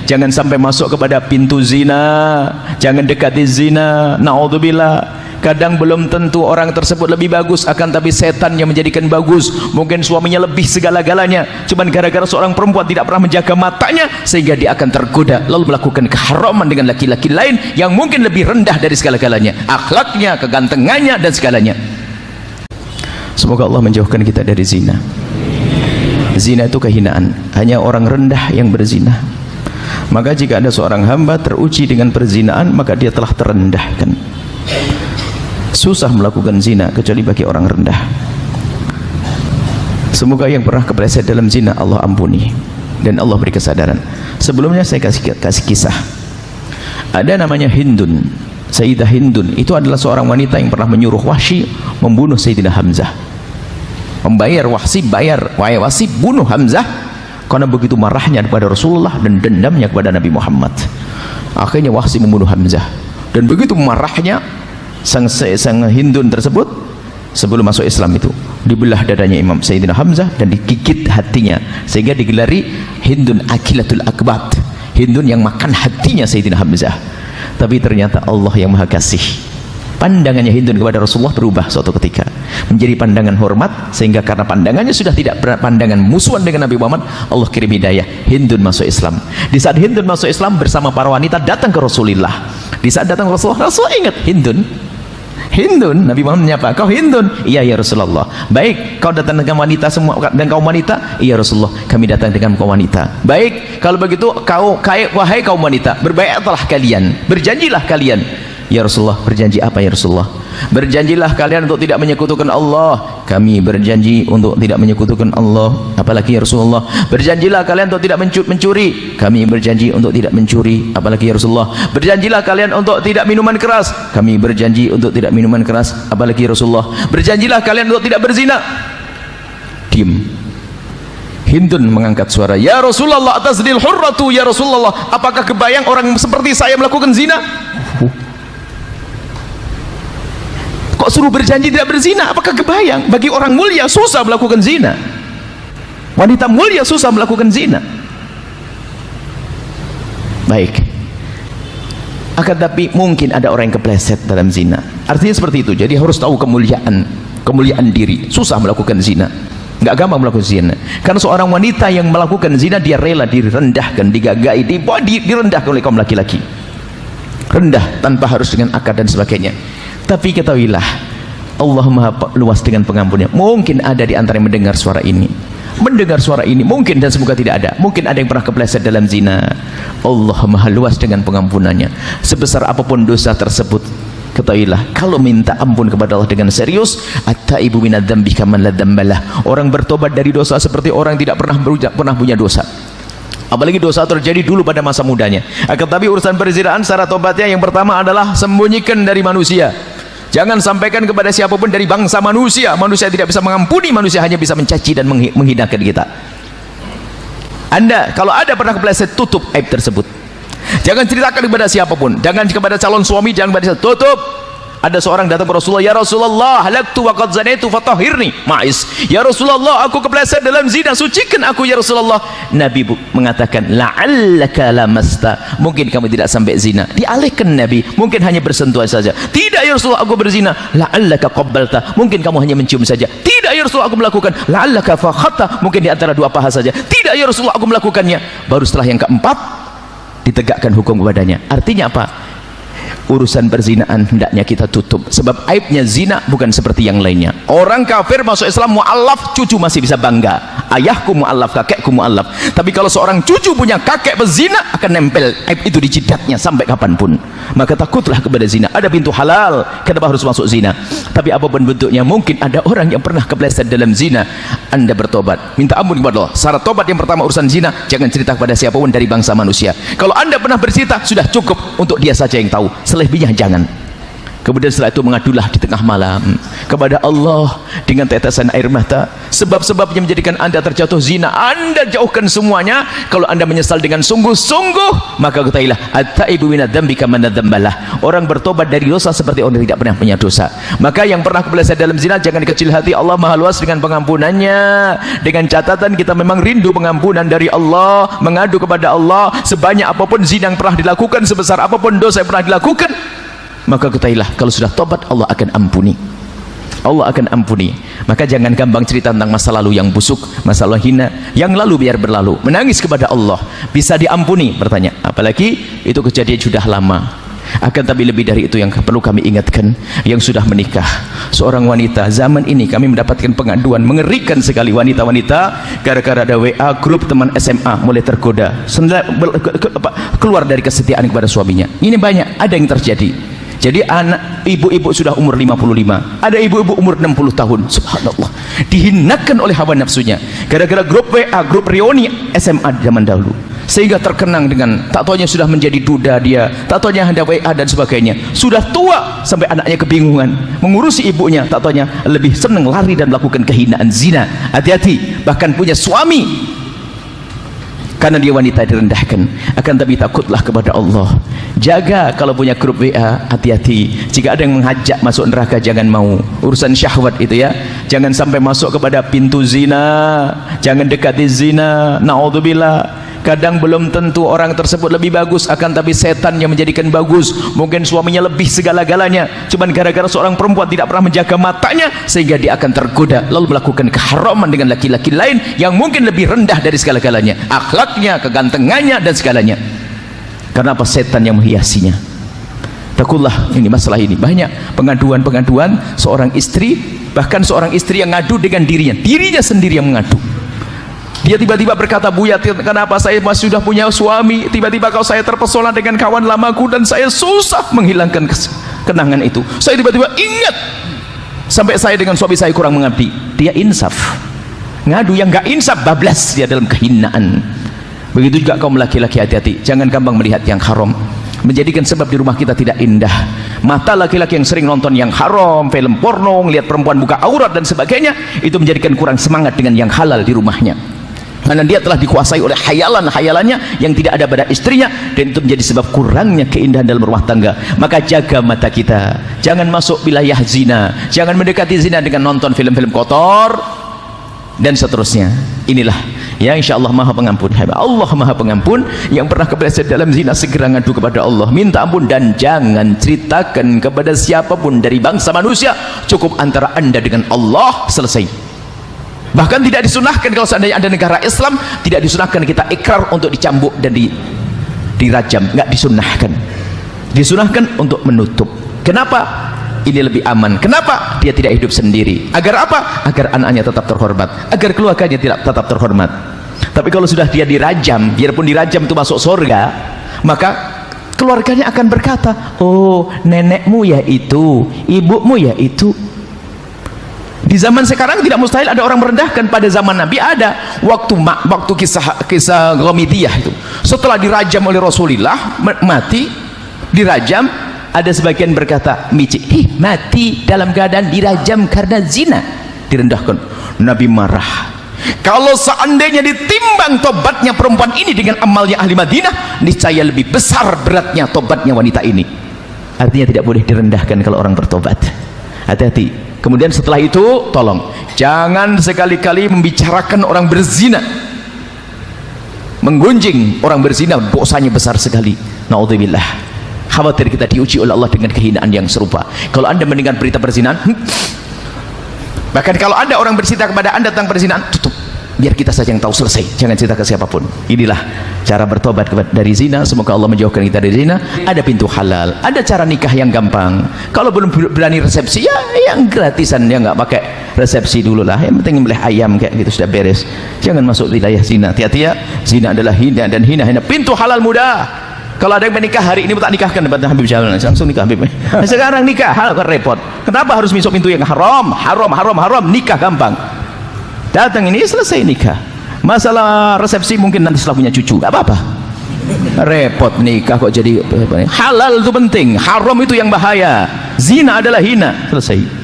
Jangan sampai masuk kepada pintu zina, jangan dekati zina. Naudzubillah. Kadang belum tentu orang tersebut lebih bagus, akan tapi setan yang menjadikan bagus. Mungkin suaminya lebih segala-galanya, cuman gara-gara seorang perempuan tidak pernah menjaga matanya, sehingga dia akan tergoda lalu melakukan keharaman dengan laki-laki lain yang mungkin lebih rendah dari segala-galanya, akhlaknya, kegantengannya, dan segalanya. Semoga Allah menjauhkan kita dari zina. Zina itu kehinaan, hanya orang rendah yang berzina. Maka jika ada seorang hamba teruji dengan perzinaan, maka dia telah terendahkan. Susah melakukan zina kecuali bagi orang rendah. Semoga yang pernah kepleset dalam zina Allah ampuni dan Allah beri kesadaran. Sebelumnya saya kasih kisah. Ada namanya Hindun, Sayyidah Hindun. Itu adalah seorang wanita yang pernah menyuruh Wahsy membunuh Sayyidina Hamzah. Membayar Wahsy, wahai Wahsy, bunuh Hamzah, karena begitu marahnya kepada Rasulullah dan dendamnya kepada Nabi Muhammad. Akhirnya Wahsy membunuh Hamzah, dan begitu marahnya sang Hindun tersebut, sebelum masuk Islam itu dibelah dadanya Imam Sayyidina Hamzah dan digigit hatinya, sehingga digelari Hindun Akilatul Akbat, Hindun yang makan hatinya Sayyidina Hamzah. Tapi ternyata Allah yang Maha Kasih, pandangannya Hindun kepada Rasulullah berubah suatu ketika menjadi pandangan hormat, sehingga karena pandangannya sudah tidak pandangan musuhan dengan Nabi Muhammad, Allah kirim hidayah, Hindun masuk Islam. Di saat Hindun masuk Islam bersama para wanita datang ke Rasulullah. Di saat datang ke Rasulullah, Rasul ingat Hindun. Hindun, Nabi Muhammad menyapa, kau Hindun? Iya ya Rasulullah. Baik, kau datang dengan wanita semua dan kaum wanita? Iya Rasulullah, kami datang dengan kaum wanita. Baik, kalau begitu wahai kaum wanita, berbaiatlah kalian, berjanjilah kalian. Ya Rasulullah, berjanji apa ya Rasulullah? Berjanjilah kalian untuk tidak menyekutukan Allah. Kami berjanji untuk tidak menyekutukan Allah. Apalagi ya Rasulullah? Berjanjilah kalian untuk tidak mencuri. Kami berjanji untuk tidak mencuri. Apalagi ya Rasulullah? Berjanjilah kalian untuk tidak minuman keras. Kami berjanji untuk tidak minuman keras. Apalagi ya Rasulullah? Berjanjilah kalian untuk tidak berzina. Diam. Hindun mengangkat suara, ya Rasulullah, atazdil hurratu ya Rasulullah, apakah kebayang orang seperti saya melakukan zina? Kok suruh berjanji tidak berzina? Apakah kebayang? Bagi orang mulia susah melakukan zina. Wanita mulia susah melakukan zina. Baik. Akan tapi mungkin ada orang yang kepleset dalam zina. Artinya seperti itu. Jadi harus tahu kemuliaan diri. Susah melakukan zina. Enggak gampang melakukan zina. Karena seorang wanita yang melakukan zina, dia rela direndahkan, digagai, direndahkan oleh kaum laki-laki. Rendah tanpa harus dengan akad dan sebagainya. Tapi ketahuilah, Allah Maha luas dengan pengampunnya. Mungkin ada di antara yang mendengar suara ini, mungkin, dan semoga tidak ada. Mungkin ada yang pernah kepleset dalam zina. Allah Maha luas dengan pengampunannya. Sebesar apapun dosa tersebut, ketahuilah, kalau minta ampun kepada Allah dengan serius, at-taibu minadz-dzambi kaman la dzambalah. Orang bertobat dari dosa seperti orang tidak pernah punya dosa. Apalagi dosa terjadi dulu pada masa mudanya. Akan tapi urusan perzinaan, syarat tobatnya yang pertama adalah sembunyikan dari manusia. Jangan sampaikan kepada siapapun dari bangsa manusia. Manusia tidak bisa mengampuni, manusia hanya bisa mencaci dan menghinakan kita. Anda kalau ada pernah kepleset, tutup aib tersebut. Jangan ceritakan kepada siapapun. Jangan kepada calon suami, jangan kepada tutup. Ada seorang datang ke Rasulullah, ya Rasulullah, halaktu wa qad zanaitu fatahhirni. Ma'is, ya Rasulullah, aku kepleset dalam zina, sucikan aku ya Rasulullah. Nabi mengatakan, la'allaka lamasta, mungkin kamu tidak sampai zina. Dialihkan Nabi, mungkin hanya bersentuhan saja. Tidak ya Rasulullah, aku berzina. La'allaka qabbalta, mungkin kamu hanya mencium saja. Tidak ya Rasulullah, aku melakukan. La'allaka fakhatta, mungkin di antara dua paha saja. Tidak ya Rasulullah, aku melakukannya. Baru setelah yang keempat ditegakkan hukum kepadanya. Artinya apa? Urusan perzinaan hendaknya kita tutup, sebab aibnya zina bukan seperti yang lainnya. Orang kafir masuk Islam mu'allaf, cucu masih bisa bangga, ayahku mu'allaf, kakekku mu'allaf. Tapi kalau seorang cucu punya kakek berzina, akan nempel aib itu di jidatnya sampai kapanpun. Maka takutlah kepada zina. Ada pintu halal, kenapa harus masuk zina? Tapi apapun bentuknya, mungkin ada orang yang pernah kepleset dalam zina. Anda bertobat, minta ampun kepada Allah. Syarat tobat yang pertama urusan zina, jangan cerita kepada siapapun dari bangsa manusia. Kalau Anda pernah bercerita, sudah cukup untuk dia saja yang tahu. Selebihnya jangan. kemudian setelah itu mengadulah di tengah malam kepada Allah dengan tetesan air mata. Sebab-sebabnya menjadikan anda terjatuh zina, anda jauhkan semuanya. Kalau anda menyesal dengan sungguh-sungguh, maka ketahuilah at-taibu minadz dzambi kama dzambalah. Orang bertobat dari dosa seperti orang yang tidak pernah punya dosa. Maka yang pernah kepleset dalam zina, jangan kecil hati, Allah maha luas dengan pengampunannya. Dengan catatan kita memang rindu pengampunan dari Allah, mengadu kepada Allah. Sebanyak apapun zina yang pernah dilakukan, sebesar apapun dosa yang pernah dilakukan, maka ketahuilah kalau sudah tobat Allah akan ampuni. Allah akan ampuni. Maka jangan gampang cerita tentang masa lalu yang busuk, masa lalu hina. Yang lalu biar berlalu. Menangis kepada Allah bisa diampuni, bertanya. Apalagi itu kejadian sudah lama. Akan tapi lebih dari itu yang perlu kami ingatkan, yang sudah menikah, seorang wanita zaman ini kami mendapatkan pengaduan mengerikan sekali, wanita-wanita gara-gara ada WA grup teman SMA mulai tergoda, keluar dari kesetiaan kepada suaminya. Ini banyak, ada yang terjadi. Jadi anak ibu-ibu sudah umur 55, ada ibu-ibu umur 60 tahun, subhanallah, dihinakan oleh hawa nafsunya gara-gara grup WA, grup reuni SMA zaman dahulu, sehingga terkenang dengan tak taunya sudah menjadi duda dia, tak taunya ada WA dan sebagainya. Sudah tua sampai anaknya kebingungan mengurusi ibunya, tak taunya lebih senang lari dan melakukan kehinaan zina. Hati-hati, bahkan punya suami karena dia wanita direndahkan. Akan tapi takutlah kepada Allah, jaga kalau punya grup WA, hati-hati. Jika ada yang mengajak masuk neraka, jangan mau. Urusan syahwat itu ya, jangan sampai masuk kepada pintu zina, jangan dekati zina, naudzubillah. Kadang belum tentu orang tersebut lebih bagus, akan tapi setan yang menjadikan bagus. Mungkin suaminya lebih segala-galanya, cuman gara-gara seorang perempuan tidak pernah menjaga matanya, sehingga dia akan tergoda lalu melakukan keharaman dengan laki-laki lain yang mungkin lebih rendah dari segala-galanya, akhlaknya, kegantengannya dan segalanya. Karena apa? Setan yang menghiasinya. Takutlah ini masalah ini. Banyak pengaduan-pengaduan seorang istri, bahkan seorang istri yang ngadu dengan dirinya sendiri yang mengadu. Dia tiba-tiba berkata, "Buya, kenapa saya masih sudah punya suami, tiba-tiba kalau saya terpesona dengan kawan lamaku dan saya susah menghilangkan kenangan itu. Saya tiba-tiba ingat sampai saya dengan suami saya kurang mengabdi." Dia insaf. Ngadu yang gak insaf, bablas dia dalam kehinaan. Begitu juga kaum laki-laki, hati-hati, jangan gampang melihat yang haram, menjadikan sebab di rumah kita tidak indah. Mata laki-laki yang sering nonton yang haram, film porno, lihat perempuan buka aurat dan sebagainya, itu menjadikan kurang semangat dengan yang halal di rumahnya. Karena dia telah dikuasai oleh hayalan-hayalannya yang tidak ada pada istrinya, dan itu menjadi sebab kurangnya keindahan dalam rumah tangga. Maka jaga mata kita, jangan masuk wilayah zina, jangan mendekati zina dengan nonton film-film kotor dan seterusnya. Inilah ya, insya Allah maha pengampun. Allah maha pengampun. Yang pernah kepleset dalam zina, segera ngadu kepada Allah, minta ampun, dan jangan ceritakan kepada siapapun dari bangsa manusia. Cukup antara anda dengan Allah, selesai. Bahkan tidak disunahkan kalau seandainya ada negara Islam, tidak disunahkan kita ikrar untuk dicambuk dan dirajam, nggak disunahkan. Disunahkan untuk menutup. Kenapa? Ini lebih aman. Kenapa? Dia tidak hidup sendiri. Agar apa? Agar anaknya tetap terhormat, agar keluarganya tidak tetap terhormat. Tapi kalau sudah dia dirajam, biarpun dirajam itu masuk surga, maka keluarganya akan berkata, "Oh, nenekmu ya itu, ibumu ya itu." Di zaman sekarang tidak mustahil ada orang merendahkan. Pada zaman Nabi ada. Waktu kisah Ghamidiyah itu, setelah dirajam oleh Rasulullah, mati dirajam, ada sebagian berkata, mati dalam keadaan dirajam karena zina, direndahkan. Nabi marah. Kalau seandainya ditimbang tobatnya perempuan ini dengan amalnya ahli Madinah, niscaya lebih besar beratnya tobatnya wanita ini. Artinya tidak boleh direndahkan kalau orang bertobat. Hati-hati. Kemudian setelah itu, tolong jangan sekali-kali membicarakan orang berzina, menggunjing orang berzina, dosanya besar sekali. Naudzubillah. Khawatir kita diuji oleh Allah dengan kehinaan yang serupa. Kalau anda mendengar berita perzinahan, bahkan kalau ada orang bercerita kepada anda tentang perzinahan, tutup, biar kita saja yang tahu, selesai, jangan cerita ke siapapun. Inilah cara bertobat dari zina. Semoga Allah menjauhkan kita dari zina. Ada pintu halal, ada cara nikah yang gampang. Kalau belum berani resepsi, ya yang gratisan, ya nggak pakai resepsi dulu lah, yang penting beli ayam kayak gitu sudah beres. Jangan masuk wilayah zina. Hati-hati ya, zina adalah hina dan hina. Pintu halal mudah. Kalau ada yang menikah hari ini, tak nikahkan depan Habib Jalan, langsung nikah Habib. Sekarang nikah hal kan repot. Kenapa harus masuk pintu yang haram? Haram, nikah gampang. Datang ini selesai nikah. Masalah resepsi mungkin nanti setelah punya cucu, gak apa-apa. repot nikah kok jadi halal itu penting, haram itu yang bahaya, zina adalah hina, selesai.